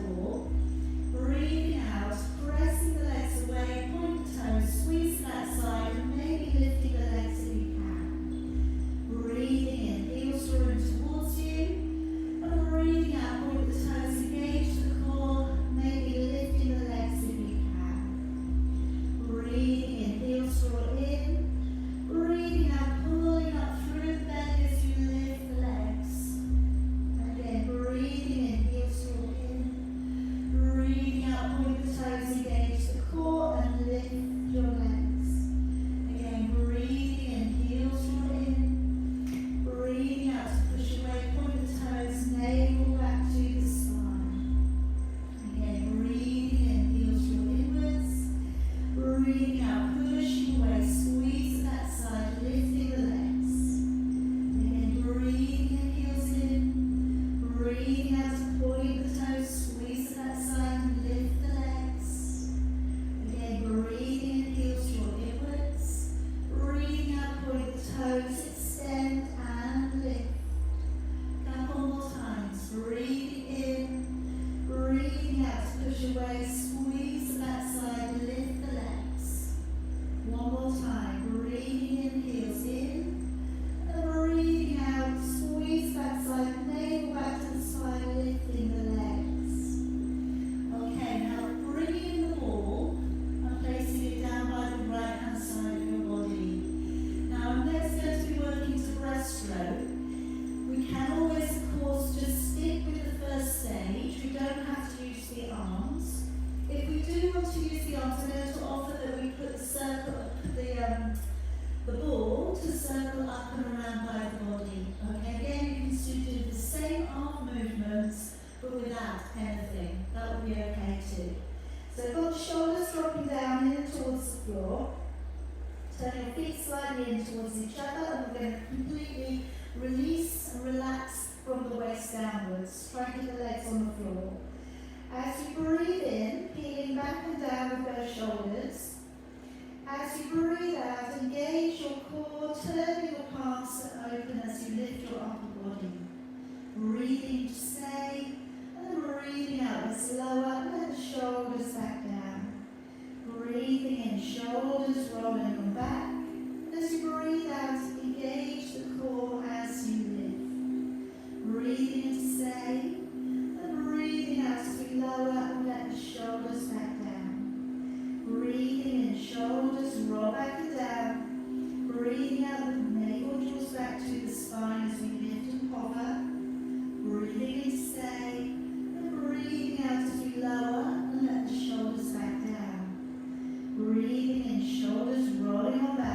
core. Breathing out, pressing the legs away, point the toes, squeeze that side, and maybe lifting the legs if you can. Breathing in, heels drawing towards you, and breathing out, point the toes, engage the core, maybe lifting the legs if you can. Breathing in, heels draw in, breathing out, pulling up through the belly as you lift the legs. Again, breathing in, heels draw in, breathing out, point the toes, engage the core, and lift your legs. Again, breathing in, heels draw in, breathing out to push away, point the toes, navel back to the spine. Again, breathing in, heels draw inwards, breathing out, pushing away, squeeze that side, lifting the legs. Again, breathing in, heels in, breathing out to point the toes, squeeze that side, and lift the legs. Again, breathing in, heels draw inwards, breathing out, point the toes, extend and lift. Couple more times, breathing in, breathing out to push away, squeeze that side, lift the legs. One more time, breathing in, heels in, and breathing out, squeeze that side, navel back to the spine, lifting the legs. Okay, now bringing in the ball and placing it down by the right hand side of your body. Now I'm next going to be working to breaststroke. We can always, of course, just stick with the first stage. We don't have to use the arms. If we do want to use the arms, I'm going to offer that we put the circle, the ball to circle up and around by the body. Okay, again, you can still do the same arm movements, but without anything. That would be okay too. So I've got the shoulders dropping down in towards the floor. Turn your feet slightly in towards each other, and we're going to completely release and relax from the waist downwards. Try and keep the legs on the floor. As you breathe in, peeling back and down with both shoulders. As you breathe out, engage your core, turn your palms and open as you lift your upper body. Breathing to stay, and then breathing out, let's lower and let the shoulders back down. Breathing in, shoulders rolling on back. As you breathe out, engage the core as you lift. Breathing in to stay, and breathing out as we lower and let the shoulders back down. Breathing in, shoulders roll back and down. Breathing out, the navel draws back to the spine as we lift and hover. Breathing in to stay, and breathing out as we lower and let the shoulders back down. Breathing in, shoulders rolling on back.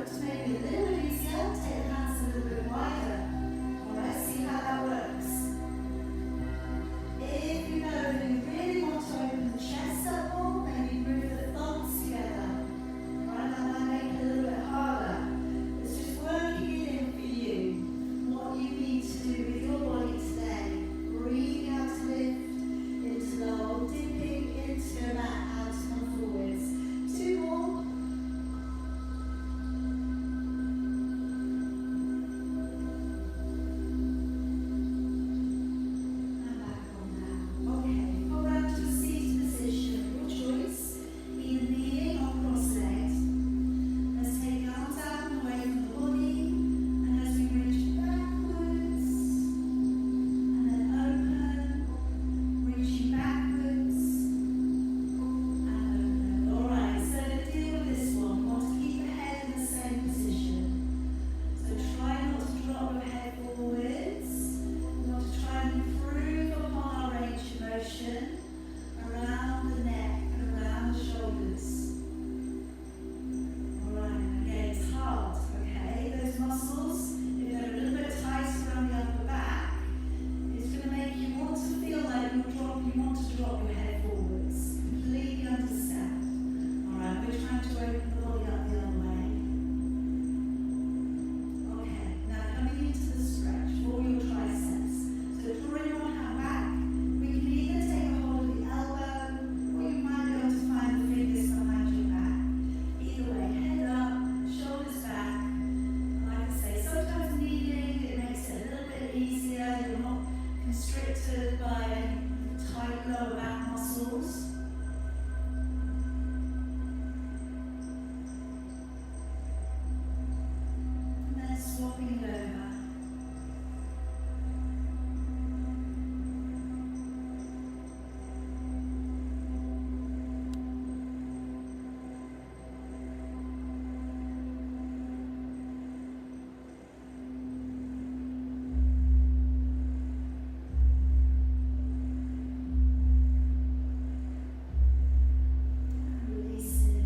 looked maybe a little bit easier, take the hands a little bit wider. Alright, see how that works. If you know that you really want to open the chest up more, maybe move the thumbs together. Alright, that might make it a little bit harder. It's just working it in for you, what you need to do with your body today. Breathing out to lift into the hole, dipping into your mat, out to come forwards. 2 more. And back on now. Okay, go back to a seated position of your choice, either kneeling or cross legs. Let's take arms out and away from the body, and as we reach backwards, and then open, reaching backwards, and open. Alright, so to deal with this one, we want to keep the head in the same position. So try not to drop your head forwards. We want to try and improve upon our range of motion around the neck and around the shoulders. Alright, again, it's hard, okay? Those muscles, if they're a little bit tight around the upper back, it's going to make you want to feel like you want to drop your head forwards. Completely understand. Alright, we're trying to open the body up the other way. Okay, now coming into the stretch for your triceps. So drawing your hand back, we can either take a hold of the elbow, or you might be able to find the fingers behind your back. Either way, head up, shoulders back. And like I say, sometimes kneeling, it makes it a little bit easier. You're not constricted by tight lower back muscles. And then swapping it over. Releasing.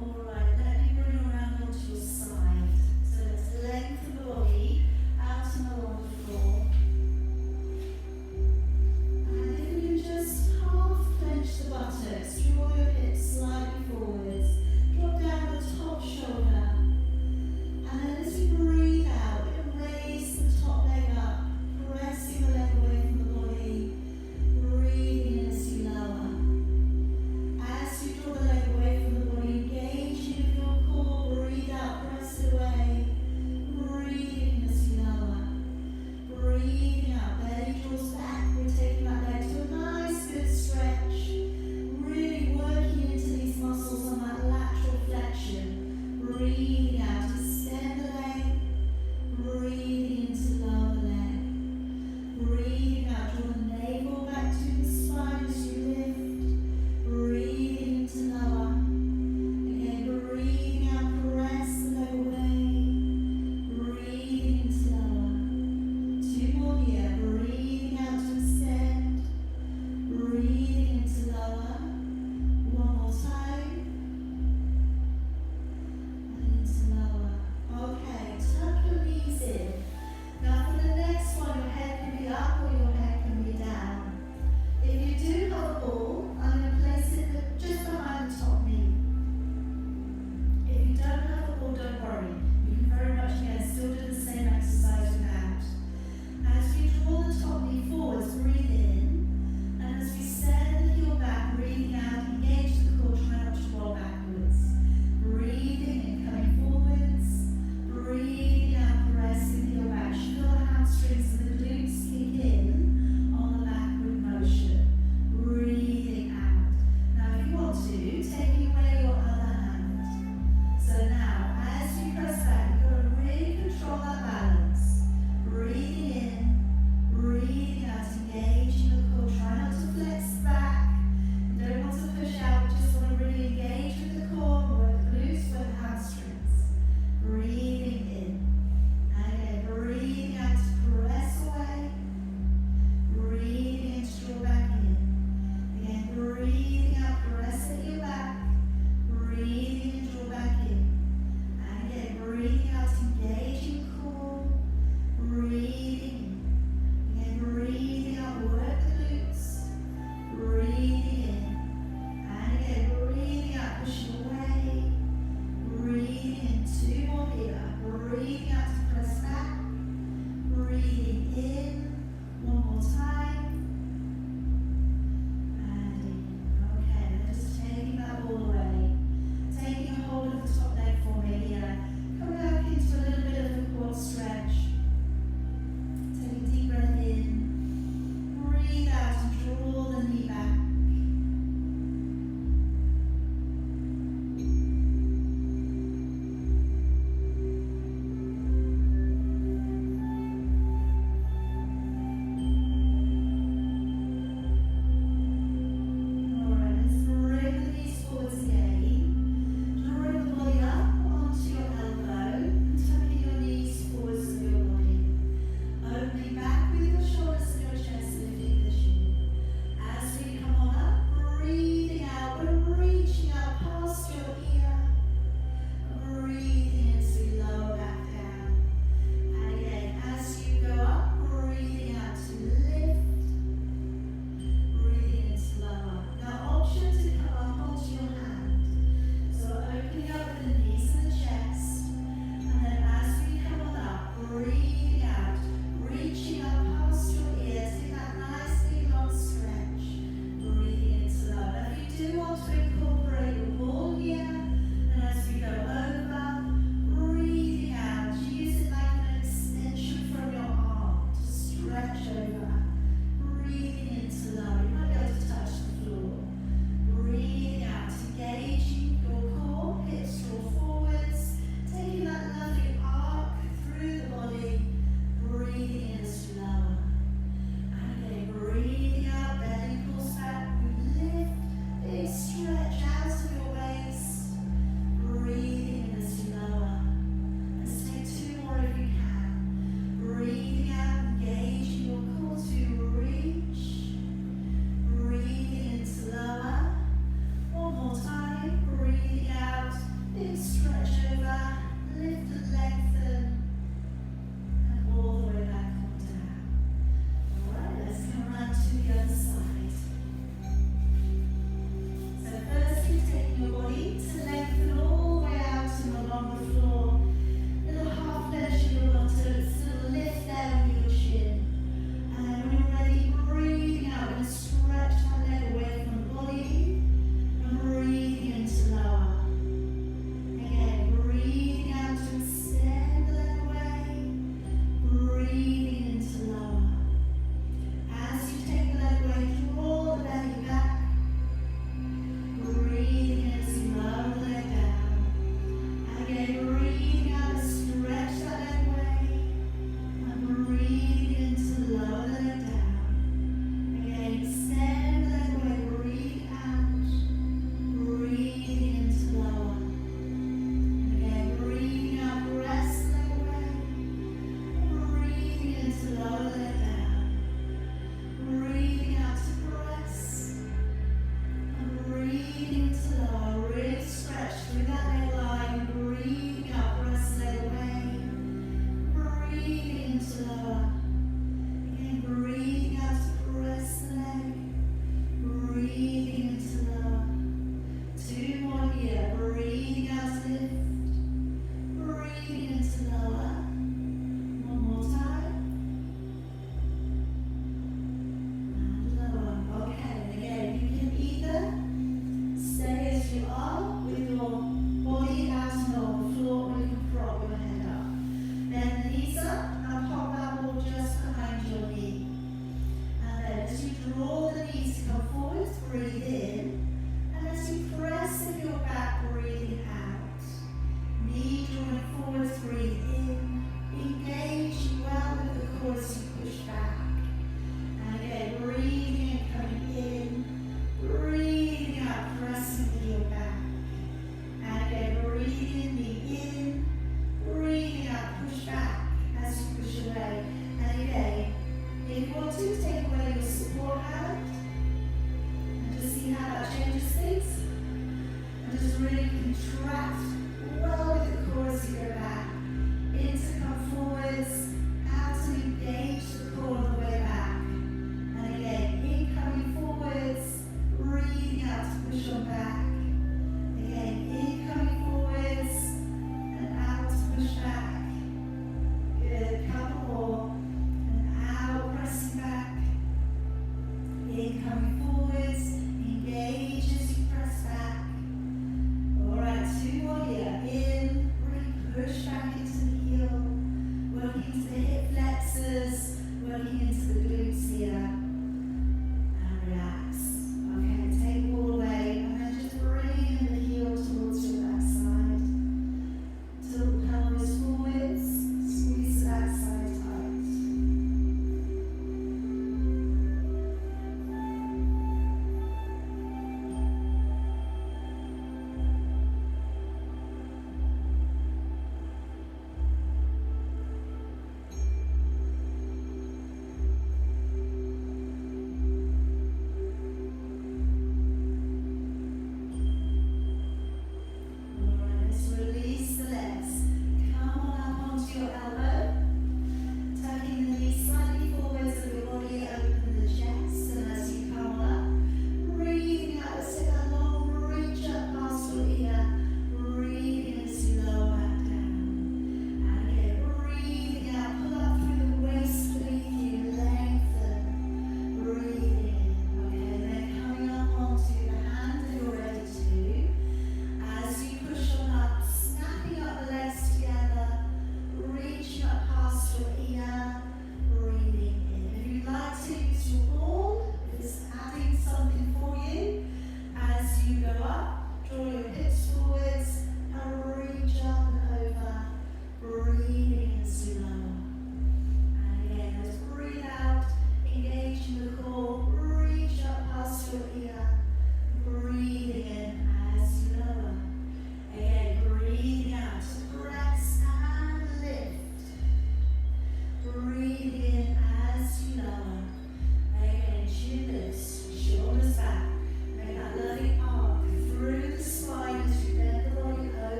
Alright, let me bring you around onto your side. So let's lengthen the body out and along the floor. And if you just half clench the buttocks, draw your hips slightly forwards, drop down the top shoulder. And then as you breathe out, you can raise the top leg up, pressing the leg away from the body, breathing in as you lower. As you draw the leg away from the body, engaging with your core, breathe out, press it away. Breathing as you lower. Breathing out, belly draws back, we're taking that leg to a nice good stretch. Really working into these muscles on that lateral flexion. Breathing out, extend the leg. Breathing into lower leg. Breathing out, draw the navel back to the spine as you lift. Breathing into lower. Again, breathing out, press the leg away. Breathing into lower. 2 more here. Breathing out to extend. Breathing into lower. 1 more time. And into lower.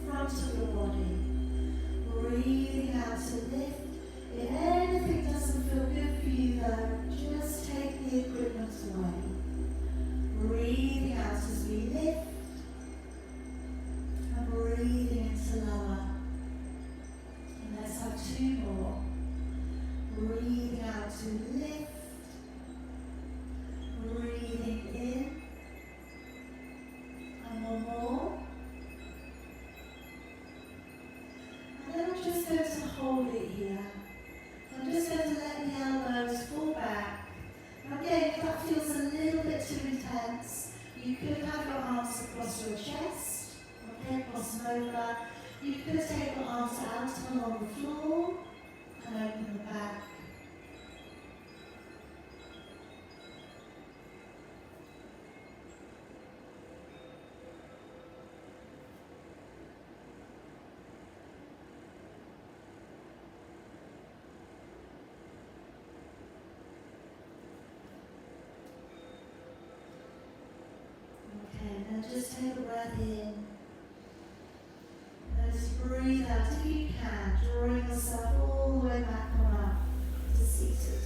front of your body. Breathing out to lift. If anything doesn't feel good for you though, just take the equipment away. Breathing out as we lift. And breathing into lower. And let's have 2 more. Breathing out to lift. Breathing in. And 1 more. And then I'm just going to hold it here. I'm just going to let the elbows fall back. Now again, if that feels a little bit too intense, you could have your arms across your chest, okay, cross them over. You could take your arms out along the floor and open the back. Okay, now just take a breath in. And as you breathe out, if you can, drawing yourself all the way back on up to seated.